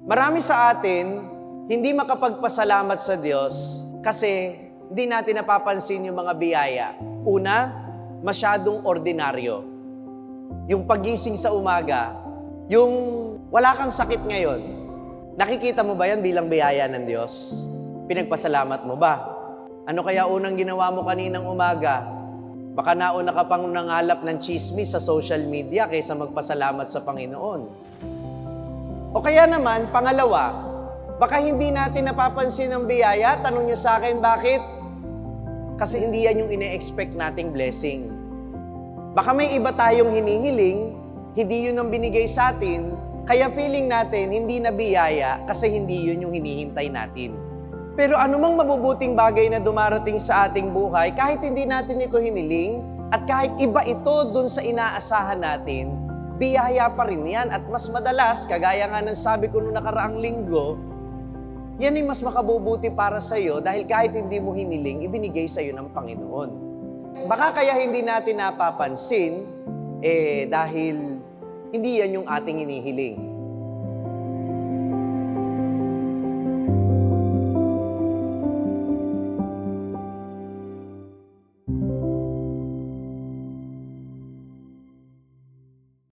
Marami sa atin hindi makapagpasalamat sa Diyos kasi hindi natin napapansin yung mga biyaya. Una, masyadong ordinaryo. Yung pagising sa umaga, yung wala kang sakit ngayon, nakikita mo ba yan bilang biyaya ng Diyos? Pinagpasalamat mo ba? Ano kaya unang ginawa mo kaninang umaga? Baka nauna ka pang nangalap ng chismis sa social media kaysa magpasalamat sa Panginoon. O kaya naman, pangalawa, baka hindi natin napapansin ang biyaya. Tanong niyo sa akin, bakit? Kasi hindi yan yung ine-expect nating blessing. Baka may iba tayong hinihiling, hindi yun ang binigay sa atin, kaya feeling natin hindi na biyaya kasi hindi yun yung hinihintay natin. Pero anumang mabubuting bagay na dumarating sa ating buhay, kahit hindi natin ito hiniling, at kahit iba ito dun sa inaasahan natin, biyaya pa rin yan. At mas madalas, kagaya nga ng sabi ko noong nakaraang linggo, yan ay mas makabubuti para sa'yo dahil kahit hindi mo hiniling, ibinigay sa'yo ng Panginoon. Baka kaya hindi natin napapansin, dahil hindi yan yung ating hinihiling.